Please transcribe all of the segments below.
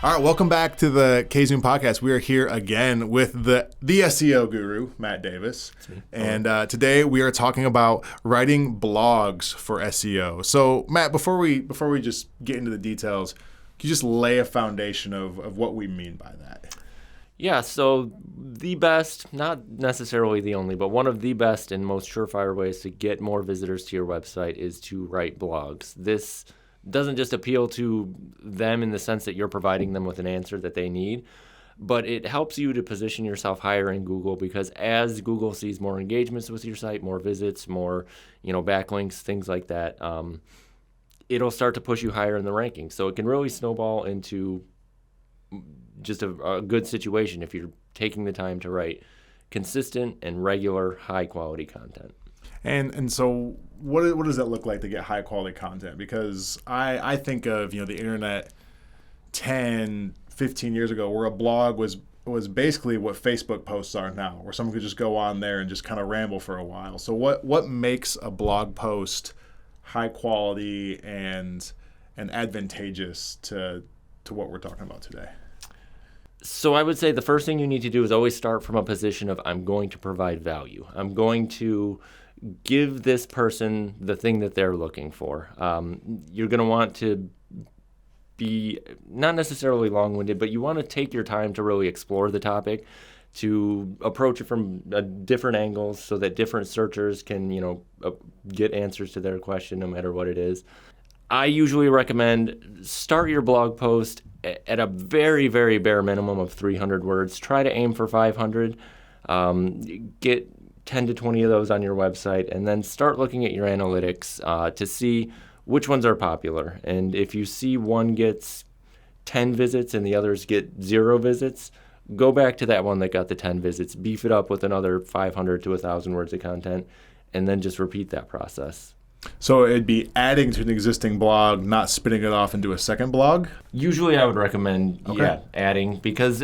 All right, welcome back to the K-Zoom podcast. We are here again with the SEO guru, Matt Davis. And today we are talking about writing blogs for SEO. So, Matt, before we just get into the details, can you just lay a foundation of what we mean by that? Yeah, so the best, not necessarily the only, but one of the best and most surefire ways to get more visitors to your website is to write blogs. This doesn't just appeal to them in the sense that you're providing them with an answer that they need, but it helps you to position yourself higher in Google, because as Google sees more engagements with your site, more visits, more backlinks, things like that, it'll start to push you higher in the rankings. So it can really snowball into just a good situation if you're taking the time to write consistent and regular high-quality content. And so what does that look like to get high quality content? Because I think of, the internet 10, 15 years ago, where a blog was basically what Facebook posts are now, where someone could just go on there and just kind of ramble for a while. So what makes a blog post high quality and advantageous to what we're talking about today? So I would say the first thing you need to do is always start from a position of, I'm going to provide value. I'm going to give this person the thing that they're looking for. You're going to want to be not necessarily long-winded, but you want to take your time to really explore the topic, to approach it from different angles so that different searchers can, get answers to their question no matter what it is. I usually recommend start your blog post at a very, very bare minimum of 300 words. Try to aim for 500. Get 10 to 20 of those on your website, and then start looking at your analytics to see which ones are popular. And if you see one gets 10 visits and the others get 0 visits, go back to that one that got the 10 visits, beef it up with another 500 to 1,000 words of content, and then just repeat that process. So it'd be adding to an existing blog, not spinning it off into a second blog? Usually I would recommend, adding, because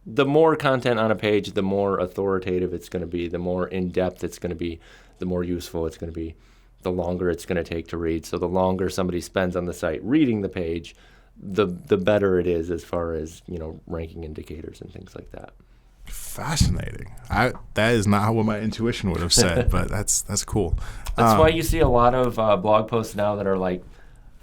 the more content on a page, the more authoritative it's going to be, the more in-depth it's going to be, the more useful it's going to be, the longer it's going to take to read. So the longer somebody spends on the site reading the page, the better it is as far as, ranking indicators and things like that. Fascinating. That is not what my intuition would have said, but that's cool. That's why you see a lot of blog posts now that are like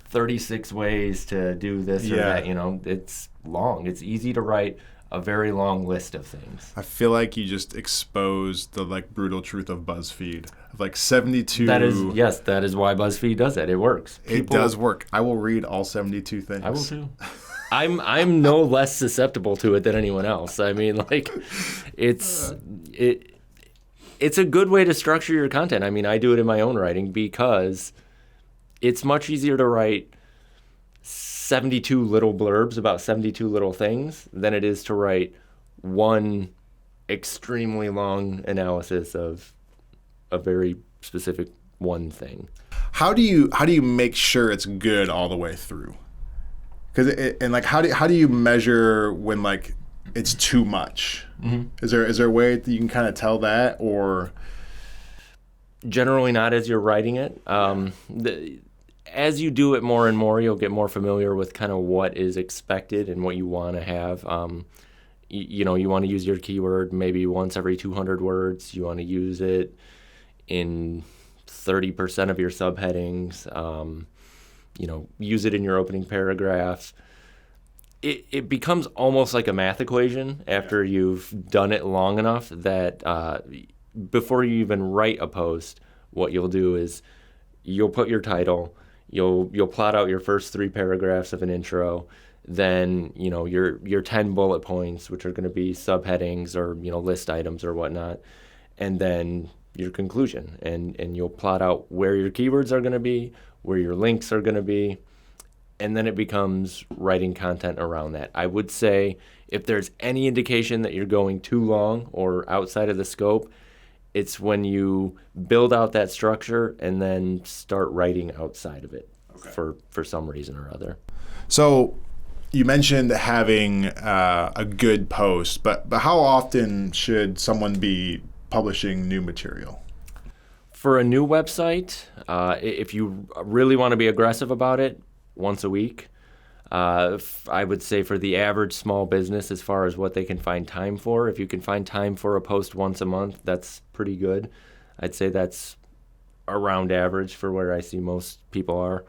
36 ways to do this or that. It's long. It's easy to write a very long list of things. I feel like you just exposed the brutal truth of BuzzFeed of 72. That is why BuzzFeed does it. It works. It does work. I will read all 72 things. I will too. I'm no less susceptible to it than anyone else. I mean, it's a good way to structure your content. I mean, I do it in my own writing because it's much easier to write 72 little blurbs about 72 little things than it is to write one extremely long analysis of a very specific one thing. How do you make sure it's good all the way through? How do you measure when it's too much? Mm-hmm. Is there a way that you can kind of tell that, or generally not as you're writing it? As you do it more and more, you'll get more familiar with kind of what is expected and what you want to have. You want to use your keyword maybe once every 200 words. You want to use it in 30% of your subheadings. Use it in your opening paragraph. It becomes almost like a math equation after you've done it long enough that before you even write a post, what you'll do is you'll put your title, you'll plot out your first 3 paragraphs of an intro, then your 10 bullet points, which are going to be subheadings or list items or whatnot, and then your conclusion, and you'll plot out where your keywords are going to be, where your links are going to be, and then it becomes writing content around that. I would say if there's any indication that you're going too long or outside of the scope, it's when you build out that structure and then start writing outside of it for some reason or other. So you mentioned having a good post, but how often should someone be publishing new material? For a new website, if you really want to be aggressive about it, once a week. I would say for the average small business, as far as what they can find time for, if you can find time for a post once a month, that's pretty good. I'd say that's around average for where I see most people are.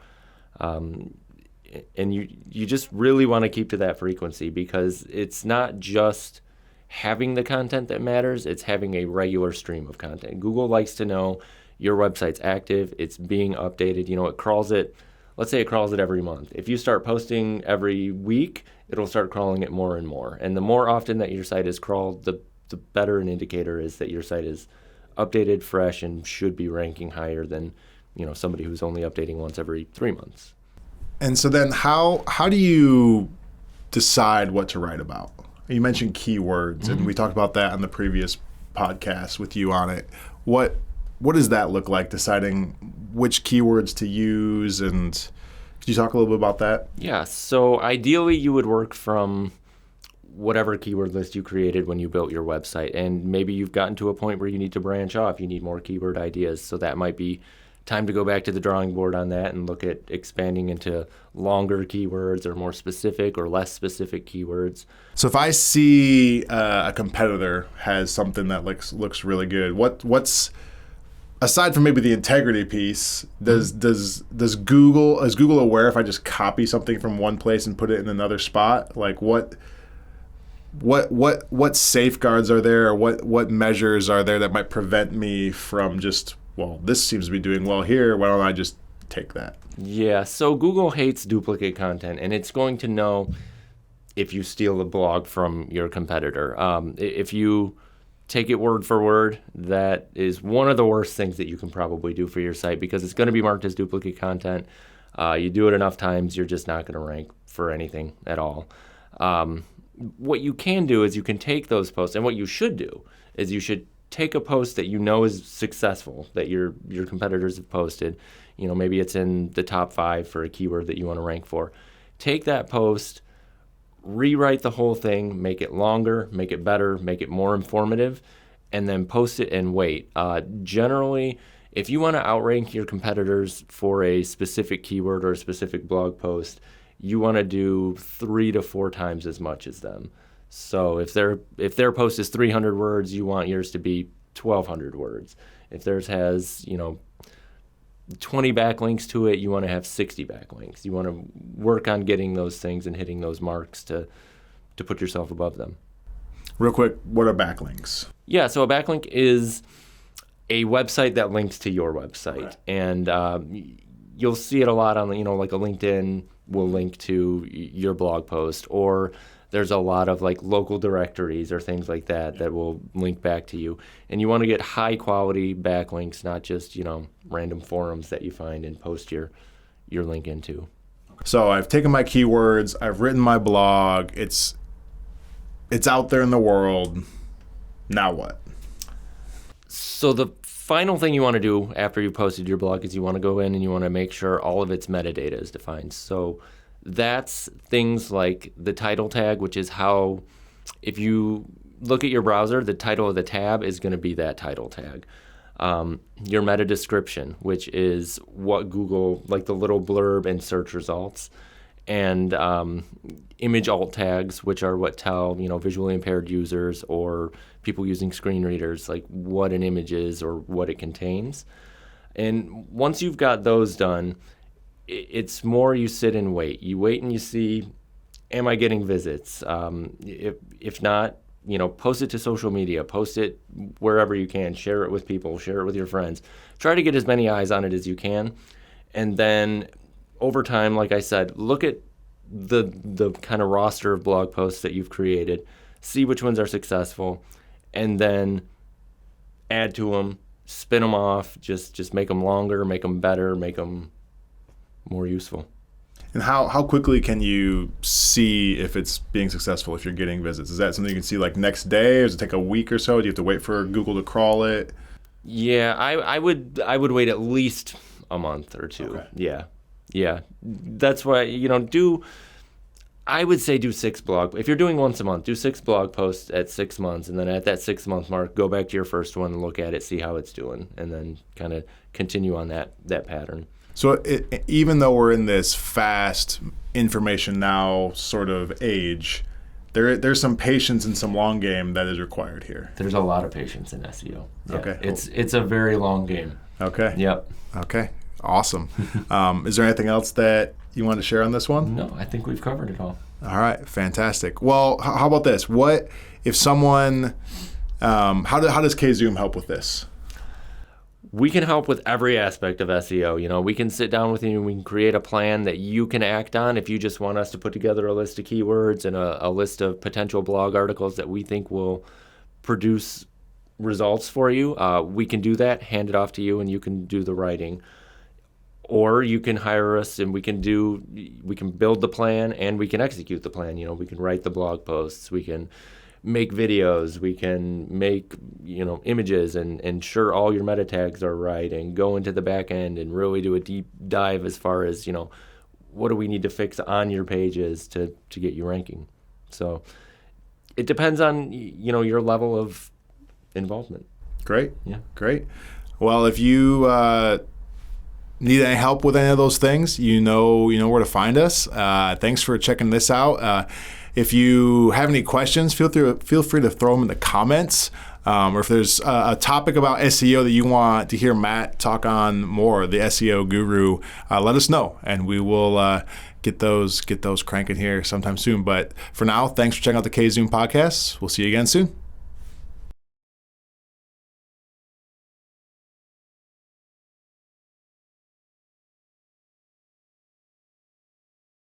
And you just really want to keep to that frequency, because it's not just having the content that matters, it's having a regular stream of content. Google likes to know your website's active, it's being updated. It crawls it, let's say it crawls it every month. If you start posting every week, it'll start crawling it more and more. And the more often that your site is crawled, the better an indicator is that your site is updated, fresh, and should be ranking higher than somebody who's only updating once every 3 months. And so then how do you decide what to write about? You mentioned keywords, and we talked about that on the previous podcast with you on it. What does that look like, deciding which keywords to use? And could you talk a little bit about that? Yeah, so ideally you would work from whatever keyword list you created when you built your website. And maybe you've gotten to a point where you need to branch off. You need more keyword ideas. So that might be time to go back to the drawing board on that and look at expanding into longer keywords or more specific or less specific keywords. So if I see a competitor has something that looks really good, what's aside from maybe the integrity piece, is Google aware if I just copy something from one place and put it in another spot? Like what safeguards are there, or what measures are there that might prevent me from just, well, this seems to be doing well here, why don't I just take that? Yeah, so Google hates duplicate content, and it's going to know if you steal a blog from your competitor. If you take it word for word, that is one of the worst things that you can probably do for your site, because it's going to be marked as duplicate content. You do it enough times, you're just not going to rank for anything at all. What you can do is you can take those posts, and what you should do is you should take a post that you know is successful, that your competitors have posted. Maybe it's in the top 5 for a keyword that you want to rank for. Take that post, rewrite the whole thing, make it longer, make it better, make it more informative, and then post it and wait. Generally, if you want to outrank your competitors for a specific keyword or a specific blog post, you want to do 3 to 4 times as much as them. So if their post is 300 words, you want yours to be 1,200 words. If theirs has 20 backlinks to it, you want to have 60 backlinks. You want to work on getting those things and hitting those marks to put yourself above them. Real quick, what are backlinks? Yeah, so a backlink is a website that links to your website. Right. And you'll see it a lot on, like a LinkedIn will link to your blog post, or there's a lot of like local directories or things like that that will link back to you. And you want to get high quality backlinks, not just, random forums that you find and post your link into. So I've taken my keywords, I've written my blog, it's out there in the world. Now what? So the final thing you want to do after you posted your blog is you want to go in and you want to make sure all of its metadata is defined. So that's things like the title tag, which is how, if you look at your browser, the title of the tab is going to be that title tag. Your meta description, which is what Google, like the little blurb in search results, and image alt tags, which are what tell visually impaired users or people using screen readers like what an image is or what it contains. And once you've got those done, it's more you sit and wait. You wait and you see, am I getting visits? If not, post it to social media, post it wherever you can, share it with people, share it with your friends. Try to get as many eyes on it as you can. And then over time, like I said, look at the kind of roster of blog posts that you've created, see which ones are successful, and then add to them, spin them off, just make them longer, make them better, make them more useful. And how quickly can you see if it's being successful, if you're getting visits? Is that something you can see like next day, or does it take a week or so? Do you have to wait for Google to crawl it? Yeah, I would wait at least a month or two. Okay. Yeah. That's why, I would say do 6 blog. If you're doing once a month, do 6 blog posts at 6 months, and then at that 6-month mark, go back to your first one and look at it, see how it's doing, and then kind of continue on that pattern. So even though we're in this fast information now sort of age, there's some patience and some long game that is required here. There's a lot of patience in SEO. Yeah. Okay. It's a very long game. Okay. Yep. Okay. Awesome. Is there anything else that you want to share on this one? No, I think we've covered it all. All right. Fantastic. Well, how about this? What if someone, how does KZoom help with this? We can help with every aspect of SEO. You know, we can sit down with you and we can create a plan that you can act on. If you just want us to put together a list of keywords and a list of potential blog articles that we think will produce results for you, we can do that, hand it off to you, and you can do the writing. Or you can hire us and we can build the plan and we can execute the plan. You know, we can write the blog posts, we can make videos, we can make, you know, images and ensure all your meta tags are right, and go into the back end and really do a deep dive as far as, you know, what do we need to fix on your pages to get you ranking. So it depends on, you know, your level of involvement. Great. Yeah. Great. Well, if you need any help with any of those things, you know where to find us. Thanks for checking this out. If you have any questions, feel free to throw them in the comments. Or if there's a topic about SEO that you want to hear Matt talk on more, the SEO guru, let us know, and we will get those cranking here sometime soon. But for now, thanks for checking out the KZoom podcast. We'll see you again soon.